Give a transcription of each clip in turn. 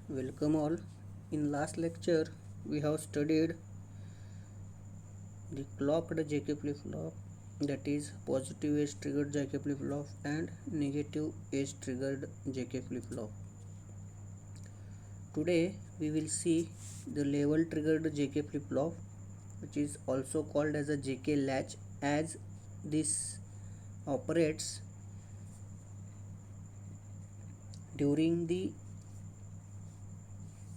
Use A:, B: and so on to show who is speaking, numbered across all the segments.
A: Welcome all. In last lecture, we have studied the clocked JK flip-flop, that is positive edge triggered JK flip-flop and negative edge triggered JK flip-flop. Today we will see the level triggered JK flip-flop, which is also called as a JK latch, as this operates during the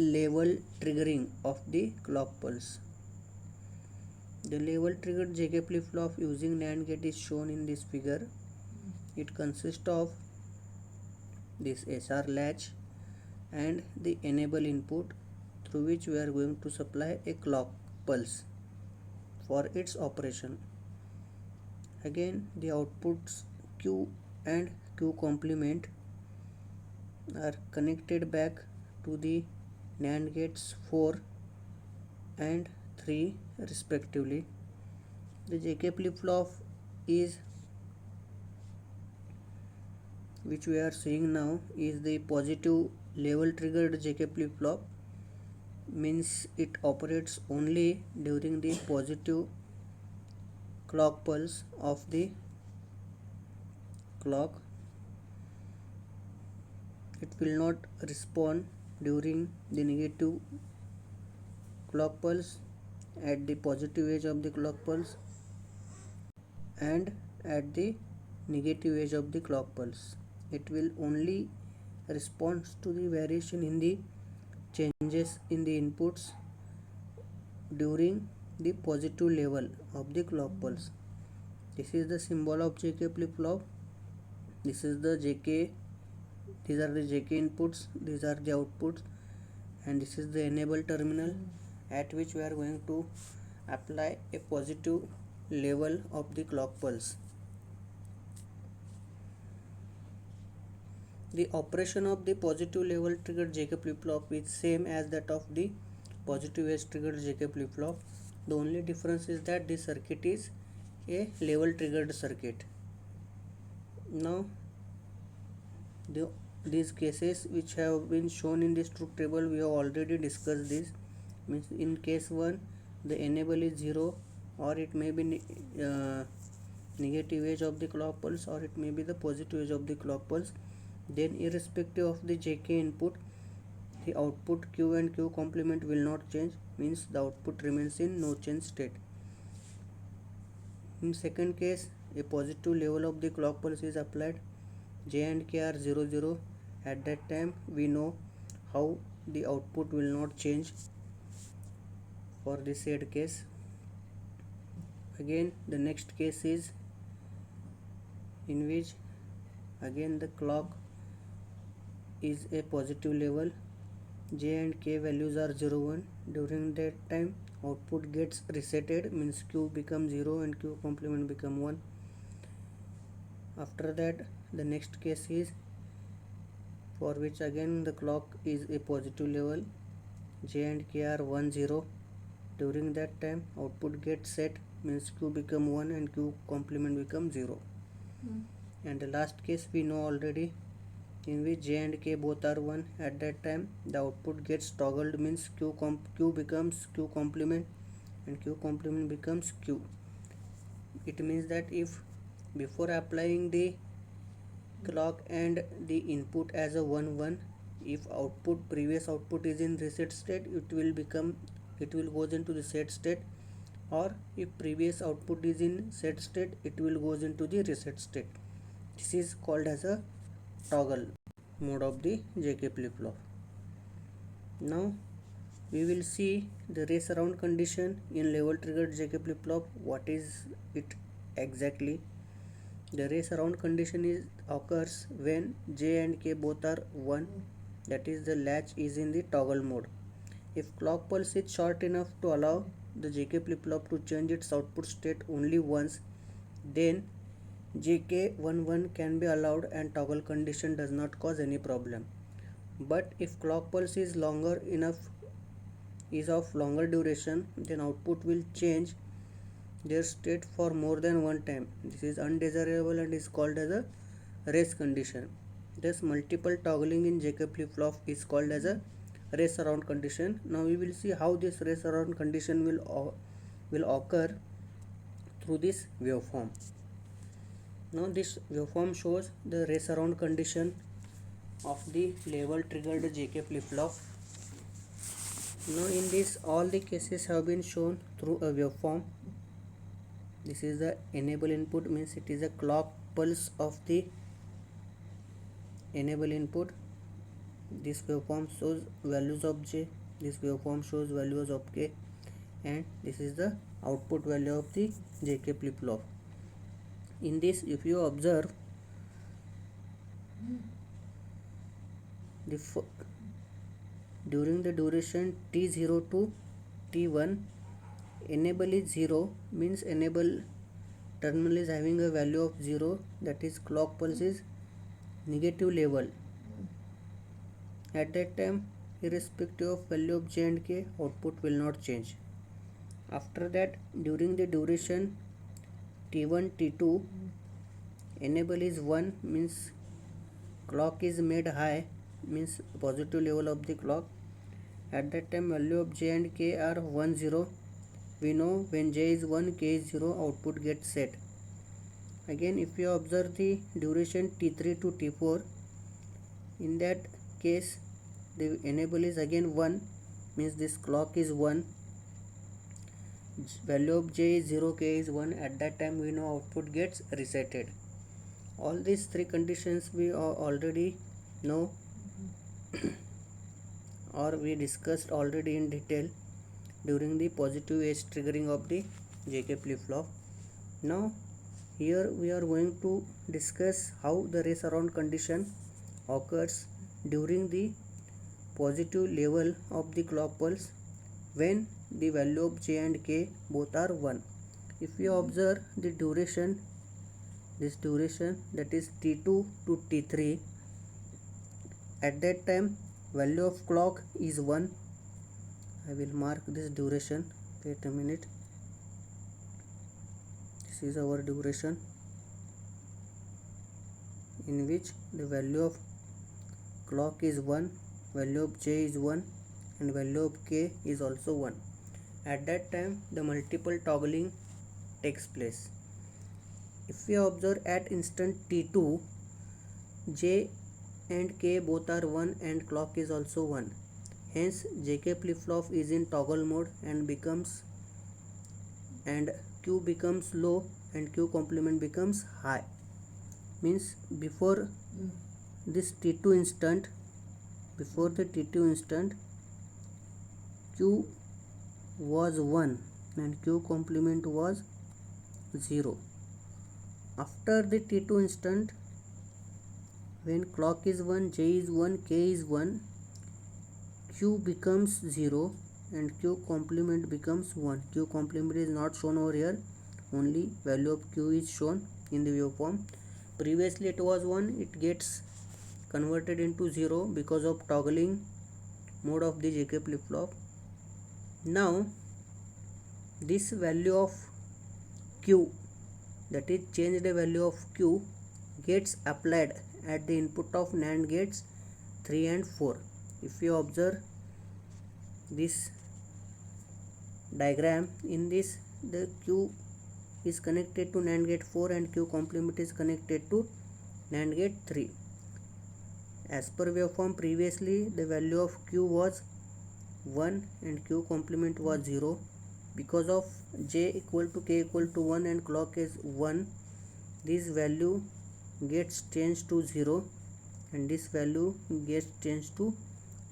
A: level triggering of the clock pulse. The level triggered JK flip-flop using NAND gate is shown in this figure. It consists of this SR latch and the enable input through which we are going to supply a clock pulse for its operation. Again, the outputs Q and Q complement are connected back to the NAND gates 4 and 3 respectively. The JK flip-flop is, which we are seeing now, is the positive level triggered JK flip-flop, means it operates only during the positive clock pulse of the clock. It will not respond during the negative clock pulse, at the positive edge of the clock pulse, and at the negative edge of the clock pulse. It will only respond to the variation in the changes in the inputs during the positive level of the clock pulse. This is the symbol of JK flip-flop. This is the JK, these are the JK inputs, these are the outputs, and this is the enable terminal at which we are going to apply a positive level of the clock pulse. The operation of the positive level triggered JK flip-flop is same as that of the positive edge triggered JK flip-flop. The only difference is that this circuit is a level triggered circuit. Now these cases which have been shown in this truth table, we have already discussed this. Means in case 1 the enable is 0, or it may be negative edge of the clock pulse, or it may be the positive edge of the clock pulse. Then irrespective of the JK input, the output Q and Q complement will not change, means the output remains in no change state. In second case, a positive level of the clock pulse is applied. J and K are 0 0. At that time we know how the output will not change for the said case. Again, the next case is in which again the clock is a positive level. J and K values are 0 1. During that time output gets resetted, means Q becomes 0 and Q complement become 1. After that, the next case is for which again the clock is a positive level. J and K are 1 0. During that time output gets set, means Q become 1 and Q complement become 0. And the last case we know already, in which J and K both are 1. At that time the output gets toggled, means Q becomes Q complement and Q complement becomes Q. It means that if before applying the clock and the input as a 1 1, if previous output is in reset state, it will goes into the set state, or if previous output is in set state, it will goes into the reset state. This is called as a toggle mode of the JK flip-flop. Now we will see the race around condition in level triggered JK flip-flop. What is it exactly? The race around condition occurs when J and K both are 1, that is the latch is in the toggle mode. If clock pulse is short enough to allow the JK flip-flop to change its output state only once, then JK11 can be allowed and toggle condition does not cause any problem. But if clock pulse is of longer duration, then output will change their state for more than one time. This is undesirable and is called as a race condition. Thus multiple toggling in JK flip-flop is called as a race around condition. Now we will see how this race around condition will occur through this waveform. Now this waveform shows the race around condition of the level triggered JK flip-flop. Now in this all the cases have been shown through a waveform. This is the enable input, means it is a clock pulse of the enable input. This waveform shows values of J, this waveform shows values of K, and this is the output value of the JK flip-flop. In this, if you observe, during the duration T0 to T1, enable is 0, means enable terminal is having a value of 0, that is clock pulse is negative level. At that time, irrespective of value of J and K, output will not change. After that, during the duration T1 T2, enable is 1, means clock is made high, means positive level of the clock. At that time, value of J and K are 1 0. We know when J is 1, K is 0, output gets set. Again, if you observe the duration T3 to T4, in that case the enable is again 1, means this clock is 1, value of J is 0, K is 1. At that time we know output gets resetted. All these three conditions we already know or we discussed already in detail during the positive edge triggering of the JK flip-flop. Now here we are going to discuss how the race around condition occurs during the positive level of the clock pulse when the value of J and K both are 1. If you observe the duration, this duration, that is T2 to T3, at that time value of clock is 1. I will mark this duration, wait a minute. This is our duration in which the value of clock is 1, value of J is 1, and value of K is also 1. At that time the multiple toggling takes place. If we observe at instant T2, J and K both are 1 and clock is also 1. Hence JK flip-flop is in toggle mode and Q becomes low and Q complement becomes high. Means before this T2 instant, before the T2 instant, Q was 1 and Q complement was 0. After the T2 instant, when clock is 1, J is 1, K is 1, Q becomes 0 and Q complement becomes 1. Q complement is not shown over here, only value of Q is shown in the waveform. Previously it was 1, it gets converted into 0 because of toggling mode of the JK flip-flop. Now this value of Q, that is changed value of Q, gets applied at the input of NAND gates 3 and 4. If you observe this diagram, in this the Q is connected to NAND gate 4 and Q complement is connected to NAND gate 3. As per waveform, previously the value of Q was 1 and Q complement was 0. Because of J equal to K equal to 1 and clock is 1, this value gets changed to 0 and this value gets changed to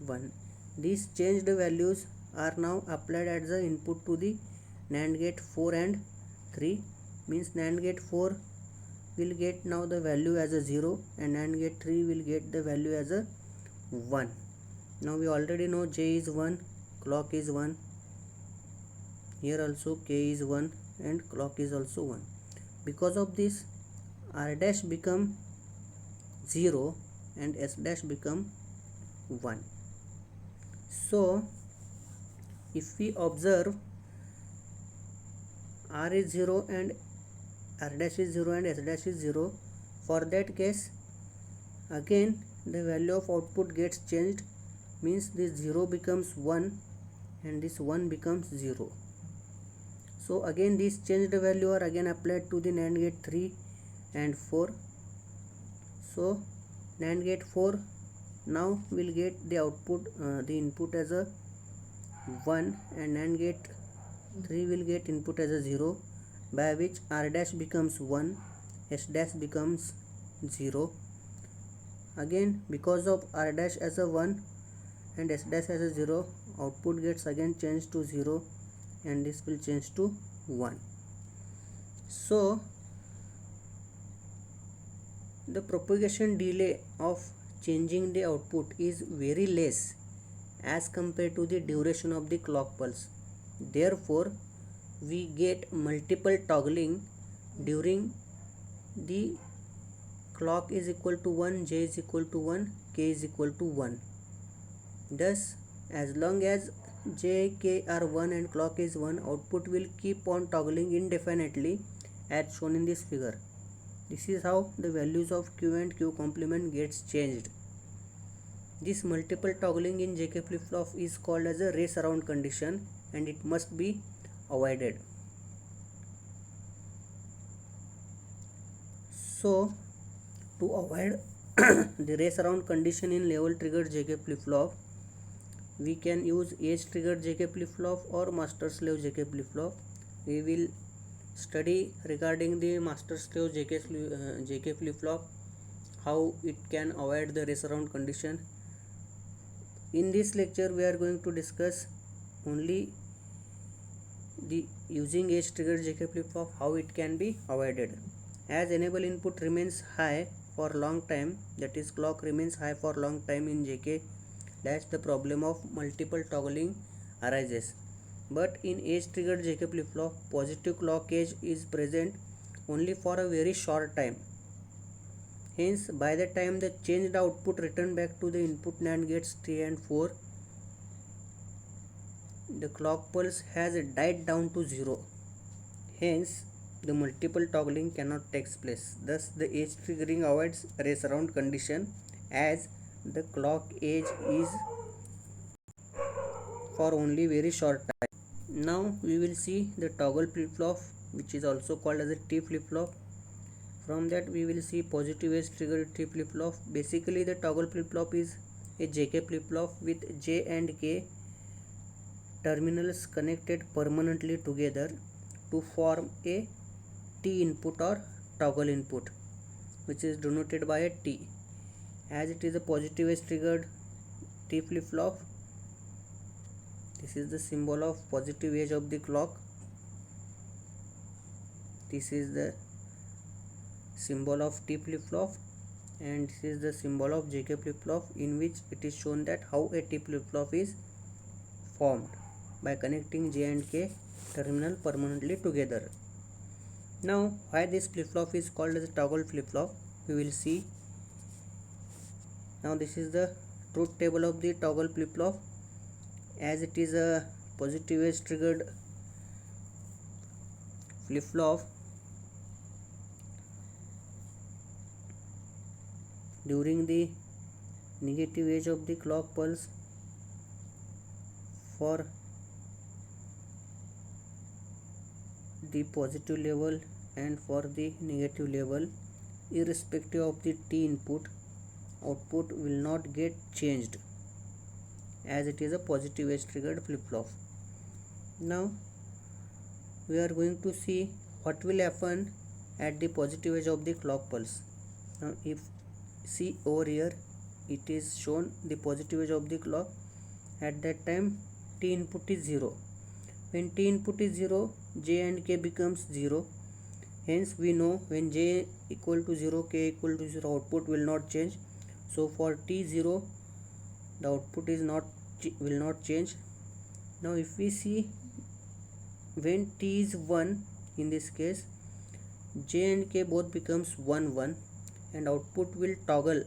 A: 1. These changed values are now applied as the input to the NAND gate 4 and 3. Means NAND gate 4 will get now the value as a 0 and NAND gate 3 will get the value as a 1. Now we already know J is 1, clock is 1. Here also K is 1 and clock is also 1. Because of this, R dash become 0 and S dash become 1. So if we observe R is 0 and R dash is 0 and S dash is 0, for that case again the value of output gets changed means this 0 becomes 1 and this 1 becomes 0. So again these changed value are again applied to the NAND gate 3 and 4. So NAND gate 4 now will get the output, the input as a 1, and NAND gate 3 will get input as a 0, by which R dash becomes 1, S dash becomes 0. Again because of R dash as a 1 and S dash as a 0, output gets again changed to 0 and this will change to 1. So the propagation delay of changing the output is very less as compared to the duration of the clock pulse. Therefore we get multiple toggling during the clock is equal to 1, J is equal to 1, K is equal to 1. Thus as long as J, K are 1 and clock is 1, output will keep on toggling indefinitely as shown in this figure. This is how the values of Q and Q complement gets changed. This multiple toggling in JK flip-flop is called as a race around condition and it must be avoided. So to avoid the race around condition in level triggered JK flip-flop, we can use age triggered JK flip-flop or master slave JK flip-flop. We will study regarding the master slave JK flip-flop, how it can avoid the race around condition. In this lecture we are going to discuss only the using age triggered JK flip-flop, how it can be avoided. As enable input remains high for long time, that is clock remains high for long time in JK dash, the problem of multiple toggling arises. But in age triggered JK flip-flop, positive clock edge is present only for a very short time. Hence by the time the changed output return back to the input NAND gates 3 and 4, the clock pulse has died down to 0. Hence the multiple toggling cannot take place. Thus the age triggering avoids race around condition as the clock edge is for only very short time. Now we will see the toggle flip-flop, which is also called as a T flip-flop. From that we will see positive age triggered T flip-flop. Basically the toggle flip-flop is a JK flip-flop with J and K terminals connected permanently together to form a T input or toggle input, which is denoted by a T. As it is a positive age triggered T flip-flop, this is the symbol of positive edge of the clock. This is the symbol of T flip-flop and this is the symbol of JK flip-flop, in which it is shown that how a T flip-flop is formed by connecting J and K terminal permanently together. Now why this flip-flop is called as a toggle flip-flop, we will see. Now this is the truth table of the toggle flip-flop. As it is a positive edge triggered flip-flop, during the negative edge of the clock pulse, for the positive level and for the negative level, irrespective of the T input, output will not get changed as it is a positive edge triggered flip-flop. Now we are going to see what will happen at the positive edge of the clock pulse. Now if see over here, it is shown the positive edge of the clock. At that time T input is 0. When T input is 0, J and K becomes 0. Hence we know when J equal to 0, K equal to 0, output will not change. So for T0 the output is will not change. Now if we see when T is 1, in this case J and K both becomes 1 1 and output will toggle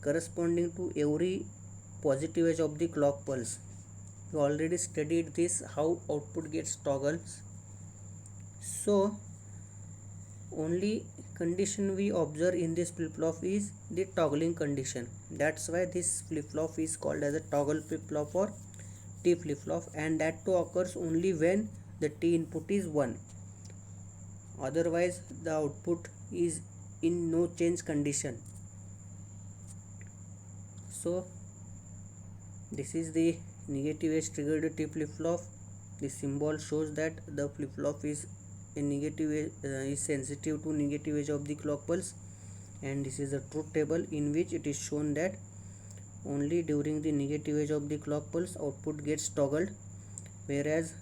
A: corresponding to every positive edge of the clock pulse. We already studied this, how output gets toggles. So only condition we observe in this flip-flop is the toggling condition. That's why this flip-flop is called as a toggle flip-flop or T flip-flop, and that too occurs only when the T input is 1. Otherwise the output is in no change condition. So this is the negative edge triggered T flip-flop. The symbol shows that the flip-flop is a negative is sensitive to negative edge of the clock pulse, and this is a truth table in which it is shown that only during the negative edge of the clock pulse output gets toggled, whereas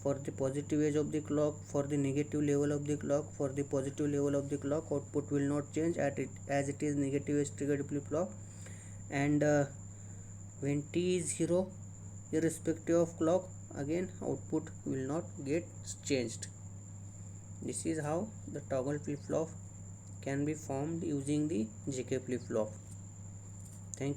A: for the positive edge of the clock, for the negative level of the clock, for the positive level of the clock, output will not change as it is negative edge triggered flip-flop. And when T is 0, irrespective of clock, again output will not get changed. This is how the toggle flip-flop can be formed using the JK flip-flop.